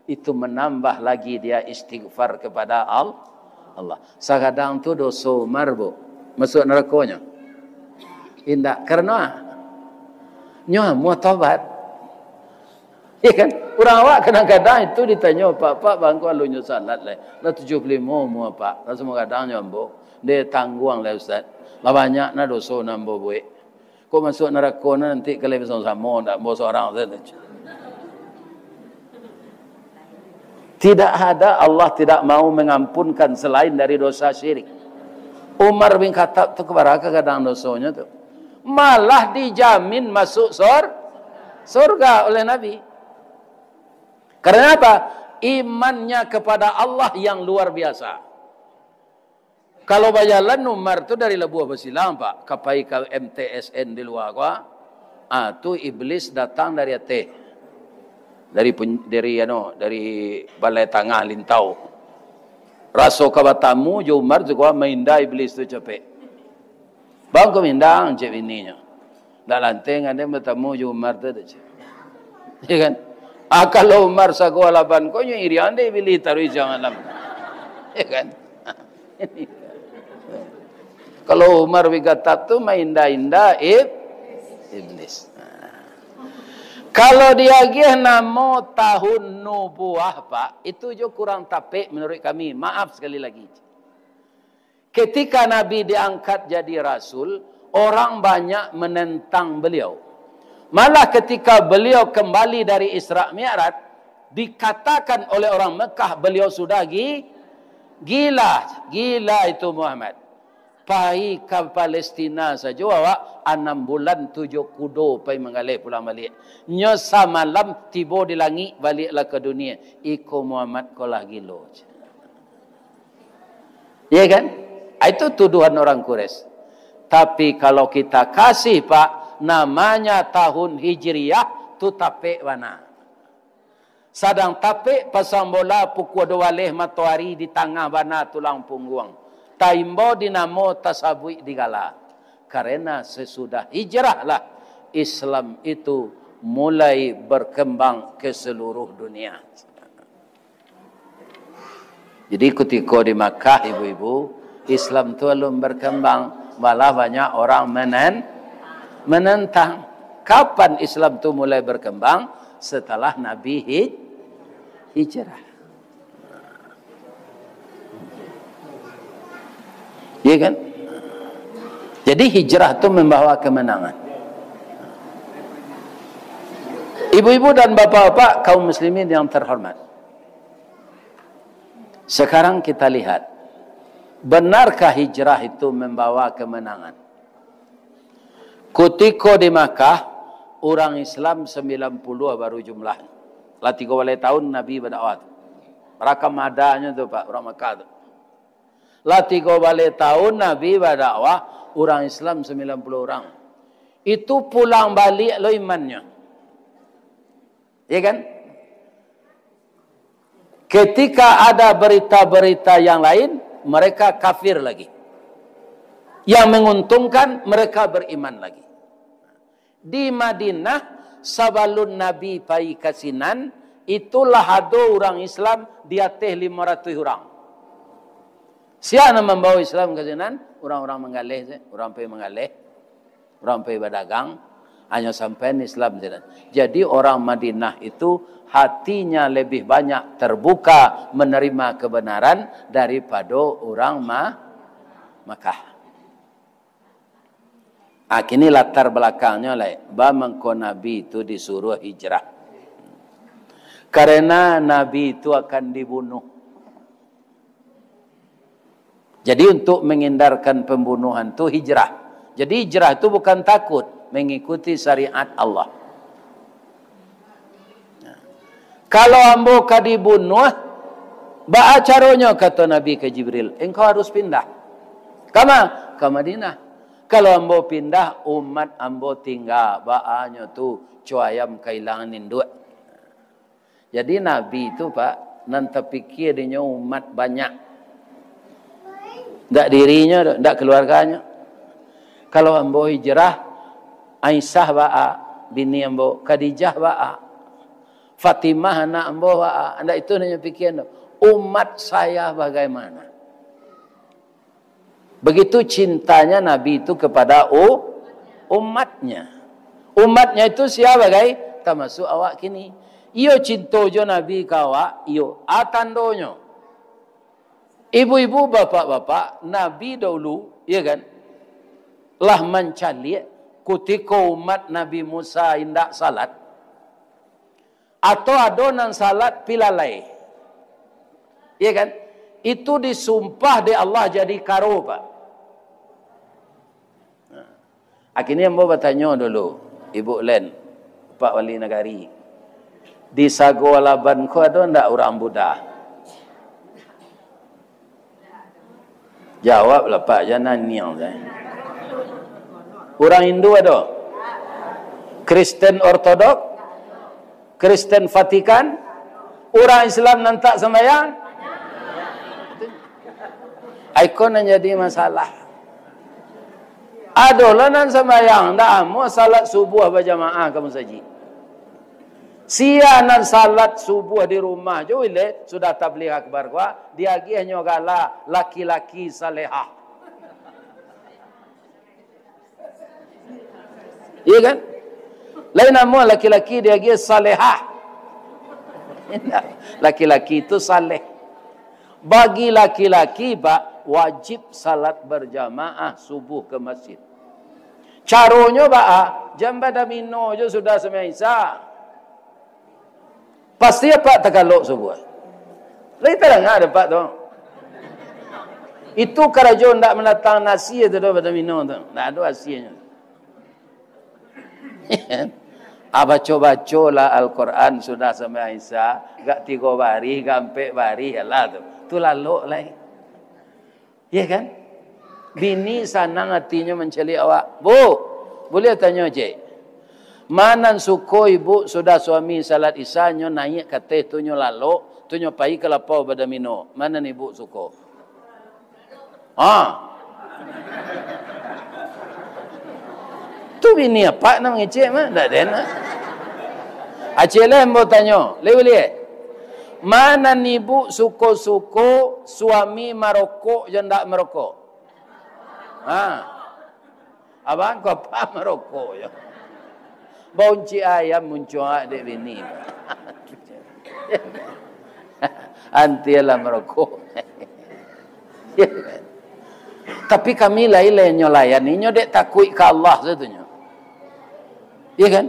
Itu menambah lagi dia istighfar kepada Allah. Sakadang tu dosa Umar, Bu. Masuk nerakanya. Indah. Karena nyo mau tobat. Ya kan? Orang awak kadang-kadang itu ditanya, Pak bangku alunya salat lah. Lah 75 mu Pak. Lah semua kadang nyambo. Dia tangguang lah Ustaz. Lah banyak na dosa nambo buat. Kok masuk neraka nanti kalau bisa sama ndak mau seorang saja. Tidak ada, Allah tidak mau mengampunkan selain dari dosa syirik. Umar bin Khattab tu kebaraka kadang dosanya tu. Malah dijamin masuk surga oleh Nabi. Karena apa? Imannya kepada Allah yang luar biasa. Kalau bajalan Umar tu dari Lebuah Besilang Pak, kapai ke MTSN di luar gua. Tu iblis datang dari Aceh. Dari Balai Tengah Lintau. Raso kabatamu jo Umar juga mainda iblis tu capek. Bang ko mindang cep ininya. Dak lanteng ada bertemu jo Umar tu dah. Ya kan? Kalau Umar sago laban ko nyo iri ande bili taruh jangan lam. Ya kan? Kalau Umar bigatap tu mainda-inda iblis. Kalau dia gih namo tahun nubuah Pak, itu juga kurang tapik menurut kami. Maaf sekali lagi. Ketika Nabi diangkat jadi Rasul, orang banyak menentang beliau. Malah ketika beliau kembali dari Isra Mi'raj, dikatakan oleh orang Mekah beliau sudah gila itu Muhammad. Pai ke Palestina saja awak 6 bulan 7 kudo pai mengalih pulang balik. Nya samalam tiba di langit baliklah ke dunia. Iko Muhammad kolah gilo. Ya kan? Itu tuduhan orang Quraisy. Tapi kalau kita kasih Pak, namanya tahun Hijriyah tu tapik wana. Sadang tapik pasang bola pukul 2 matahari di tengah bana tulang punggung. Taimbo dinamo tasabui digala. Karena sesudah hijrahlah Islam itu mulai berkembang ke seluruh dunia. Jadi ketika di Makkah ibu-ibu, Islam itu belum berkembang, malah banyak orang menentang. Kapan Islam itu mulai berkembang? Setelah Nabi hijrah. Ya kan? Jadi hijrah itu membawa kemenangan. Ibu-ibu dan bapak-bapak kaum muslimin yang terhormat. Sekarang kita lihat, benarkah hijrah itu membawa kemenangan? Ketika di Makkah, orang Islam 90 baru jumlah. Lah 3 tahun Nabi berdakwah. Rakam adanya tu Pak, orang Makkah tu. Lah 3 tahun Nabi berdakwah, orang Islam 90 orang. Itu pulang balik lo imannya. Ya kan? Ketika ada berita-berita yang lain, mereka kafir lagi. Yang menguntungkan, mereka beriman lagi. Di Madinah, sabalun Nabi pai kasinan, itulah ada orang Islam di atas 500 orang. Siapa membawa Islam ke sana? Orang-orang mengalih, orang pergi mengalih, orang pergi berdagang, hanya sampai Islam. Jadi orang Madinah itu hatinya lebih banyak terbuka menerima kebenaran daripada orang Makkah. Kini latar belakangnya lah, bagaimana Nabi itu disuruh hijrah. Karena Nabi itu akan dibunuh. Jadi untuk menghindarkan pembunuhan itu hijrah. Jadi hijrah itu bukan takut, mengikuti syariat Allah. Kalau ambo ka dibunuh, ba caranya kata Nabi ke Jibril, engkau harus pindah. Kama? Ke Madinah. Kalau ambo pindah, umat ambo tinggal. Baanya tu cuayam kehilangan induk. Jadi Nabi itu Pak, nanti pikir dia umat banyak. Tak dirinya, tak keluarganya. Kalau ambo hijrah, Aisyah ba'a, bini ambo, Khadijah ba'a, Fatimah anak ambo ba'a. Anda itu hanya pikiran, umat saya bagaimana? Begitu cintanya Nabi itu kepada umatnya. Umatnya itu siapa guys? Termasuk awak kini. Iyo cinta jo Nabi kawa, iyo atandonyo. Ibu-ibu, bapak-bapak, Nabi dahulu, ya kan? Lah mencali ketika umat Nabi Musa indak salat. Atau adonan salat pilalai. Ya kan? Itu disumpah di Allah jadi karo, Pak. Akhirnya mau bertanya dulu, Ibu Len, Pak Wali Negari. Di Sago Laban ko ada ndak orang Buddha? Jawablah Pak, jangan niang. Orang Hindu ada? Kristen Ortodok? Kristen Vatikan? Orang Islam nantak sembahyang? Ikon yang jadi masalah. Adolah nan sembahyang, ndak amo salat subuh berjamaah kamu saji. Sianan salat subuh di rumah jo ile sudah tabligh akbar gua dia gi hanya gala laki-laki salehah. Iya kan? Lain nama laki-laki dia gi salehah. Laki-laki itu saleh. Bagi laki-laki Pak wajib salat berjamaah subuh ke masjid. Caranya Pak jam pada mino jo sudah semasa. Pasti apa tagalog subuh. Lain terang ada Pak tu. Itu kerajo ndak menatang nasi itu dah pada mino tu. Ndak ada asinya. Baca-baca lah Al-Quran sudah sampai Aisyah, gak 3 baris, gak 4 baris lah tu. Tu lalu lah. Ya kan? Bini sanang hatinya menceli awak. Bu, boleh tanya je. Mana suko ibu sudah suami salat isya nyo naik kate tu nyo lalu, tu nyo pai kelapau pada mino. Mana ni ibu suko? Tu bini apa nak ngecek mah? Tak ada nak. Aceh lah mau tanya. Boleh. Mana ni ibu suko-suko suami merokok dan tak merokok? Abang kau apa merokok ya? Bonci ayam muncul adik bini. Antilah merokok. Tapi kami lain nyolayan ini dek takut ke Allah satunya. Iya kan?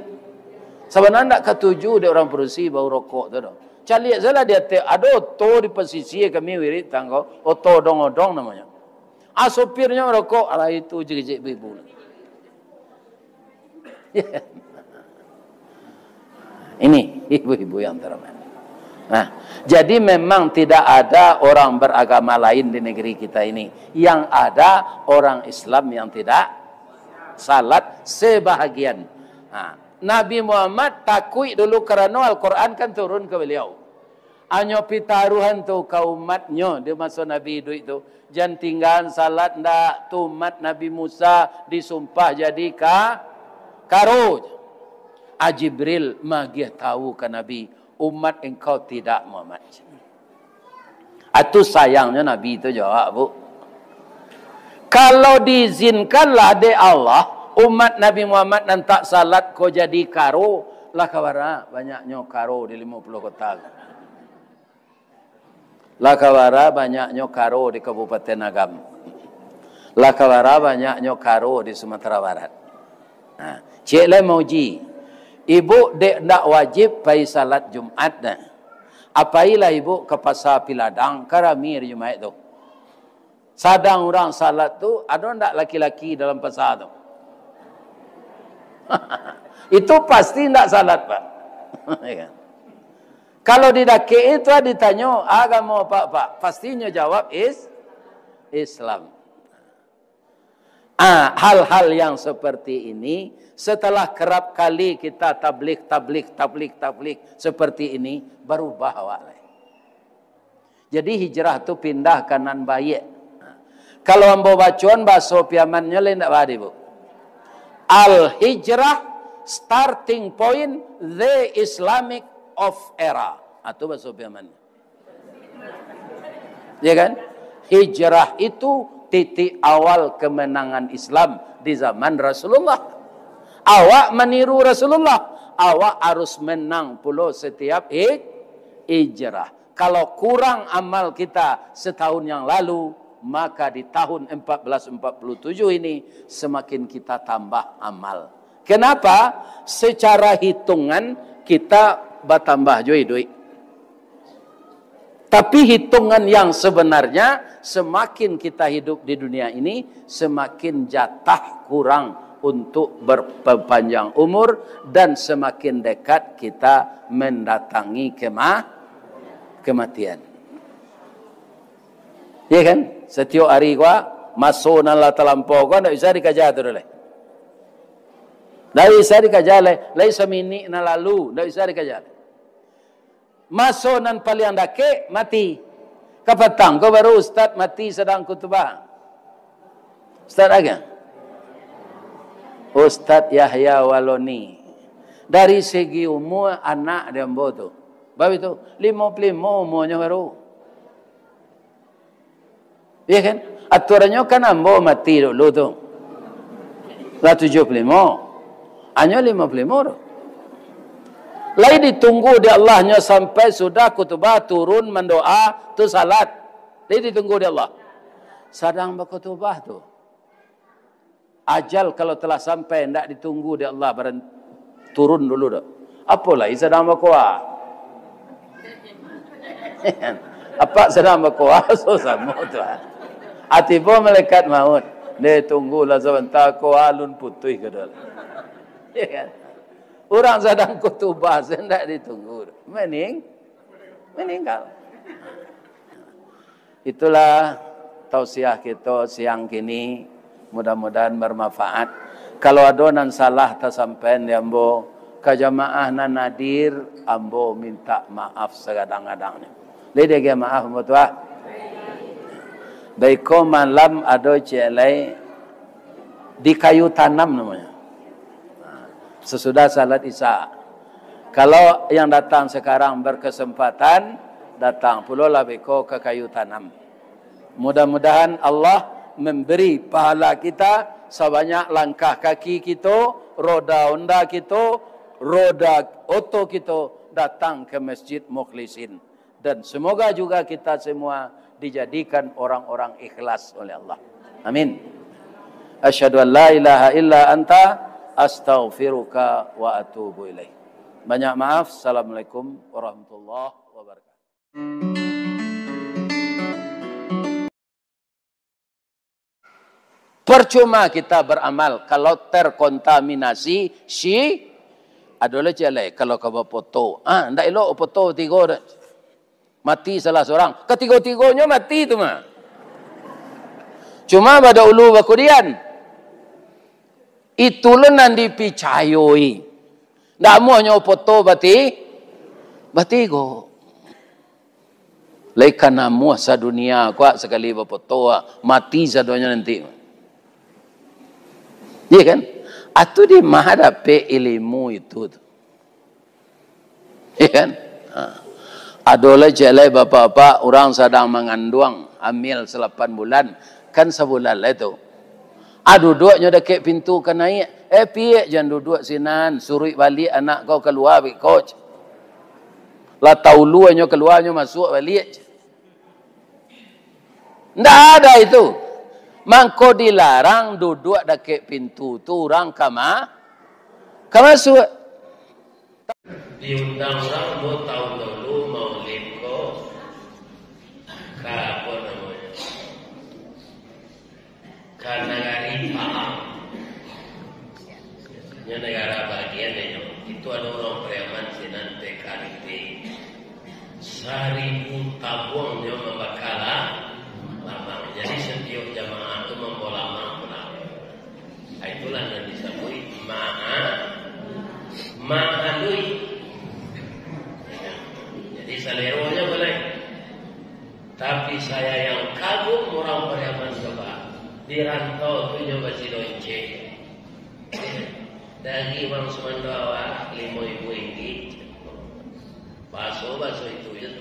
Sebenarnya tak ketujuh dia orang perusi bau rokok tu dah. Cari salah dia ada oto di posisi kami wirid tanggo, oto odong-odong namanya. Sopirnya merokok, ala itu jejak ibu. Ini ibu-ibu yang terhormat. Nah, jadi memang tidak ada orang beragama lain di negeri kita ini. Yang ada orang Islam yang tidak salat sebahagian. Nah, Nabi Muhammad takut dulu kerana Al-Quran kan turun ke beliau. Anyo pitaruhan tu kaum umatnya di masa Nabi hidup itu. Jangan tinggal salat ndak tu umat Nabi Musa disumpah jadi karo. Jibril magi tahu ke Nabi umat engkau tidak Muhammad. Itu sayangnya Nabi itu jawab bu. Kalau diizinkanlah de Allah umat Nabi Muhammad dan tak salat kau jadi karo lah kawara banyaknya karo di 50 kota. Lah kawara banyaknya karo di Kabupaten Agam. Lah kawara banyaknya karo di Sumatera Barat. Nah, cik le mauji. Ibu dek ndak wajib pai salat Jumat dah. Apailah ibu ke pasar Piladang karamir Jumat tu. Sadang orang salat tu ada ndak laki-laki dalam pasar tu. Itu pasti ndak salat Pak. Kalau didaki itu ditanya agama apa Pak? Pastinya jawab Islam. Hal-hal yang seperti ini setelah kerap kali kita tablik seperti ini berubah awak. Jadi hijrah tu pindah kanan baik. Kalau ambo bacaan bahasa piamannya lain tak badi bu. Al-hijrah starting point the Islamic of era. Itu bahasa piamannya. Ya kan? Hijrah itu titik awal kemenangan Islam di zaman Rasulullah. Awak meniru Rasulullah, awak harus menang pula setiap hijrah. Kalau kurang amal kita setahun yang lalu, maka di tahun 1447 ini semakin kita tambah amal. Kenapa? Secara hitungan kita bertambah duit. Tapi hitungan yang sebenarnya, semakin kita hidup di dunia ini, semakin jatah kurang untuk berpanjang umur, dan semakin dekat kita mendatangi kematian. Ya kan? Setiap hari gua masuk nala terlampau gua ndak bisa dikajar tu dole. Ndak bisa dikajar lai semini na lalu, ndak bisa dikajar. Masuk nan paling dake mati. Kapatang kau baru ustaz mati sedang khutbah. Ustaz agak? Ustaz Yahya Waloni. Dari segi umur anak dia ambo tu. Bab itu 55 umurnya baru. Ya kan? Aturannya kan ambo mati dulu tu. Lah 75. Hanya 55 tu. Lain ditunggu di Allahnya sampai sudah khutbah turun mendoa tu salat. Lain ditunggu di Allah. Sedang berkhutbah tu. Ajal kalau telah sampai hendak ditunggu di Allah turun dulu dah. Apalah sedang berkuah. Apa sedang berkuah so sama tu. Atibo malaikat maut. Dia tunggulah sebentar ko alun putih ke dalam. Ya kan? Orang sedang khutbah hendak ditunggu. Meninggal. Itulah tausiah kita siang kini. Mudah-mudahan bermanfaat. Kalau ada nan salah tersampai di ambo, ke jamaah nan nadir, ambo minta maaf segadang-gadangnya. Lede ke maaf mutua. Baiko malam ada celai di kayu tanam namanya. Sesudah salat Isya. Kalau yang datang sekarang berkesempatan, datang pula lah beko ke kayu tanam. Mudah-mudahan Allah memberi pahala kita sebanyak langkah kaki kita, roda Honda kita, roda oto kita datang ke Masjid Mukhlisin. Dan semoga juga kita semua dijadikan orang-orang ikhlas oleh Allah. Amin. Asyhadu an la ilaha illa anta astaghfiruka wa atubu ilaih. Banyak maaf. Assalamualaikum warahmatullahi wabarakatuh. Percuma kita beramal kalau terkontaminasi adalah jelek kalau kau foto. Ndak elok foto tiga mati salah seorang. Ketiga-tiganya mati tu mah. Cuma pada ulu bakudian. Itulah nan dipicayoi. Ndak maunya foto batigo. Lekan namu sadunia kuat sekali foto mati sadonya nanti. Ya kan? Atau di menghadapi ilmu itu. Ya kan? Adalah jelai bapak-bapak orang sedang mengandung hamil 8 bulan. Kan sebulan lah itu. Duduknya dekat pintu kan naik. Piye jangan duduk sinan. Suruh balik anak kau keluar. Coach. Lah tauluannya keluarnya masuk balik. Tidak ada itu. Mangko dilarang duduk dekat pintu tu orang masuk. Diundang orang mau tahun lalu mau limko apa namanya karena negara paham ya negara bagian itu ada orang preman sinan TKP 1000 tabungnya membakala lama jadi setiap jamaah itu membawa lama. Itulah yang disebut ma'adui. Jadi saleronya boleh. Tapi saya yang kagum orang Pariaman coba di rantau tu nyoba si lonce. Dari Bang Sumandawa 5.000 ringgit. Baso itu ya.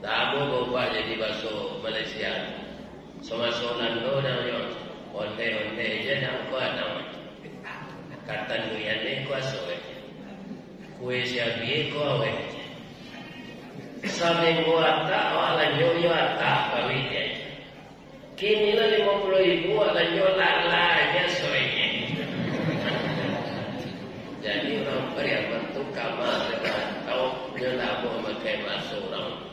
Tamu bawa jadi baso Malaysia. Sama-sama nando namanya. Onde je nak kuat nama. Kata kue siapi kowe. Saminggu atak wala nyoyo atak kawitnya. Kini lah 50.000 wala nyolalanya soalnya. Jadi orang beri bentuk kamar dengan tahu nyola mau memakai masuk orang.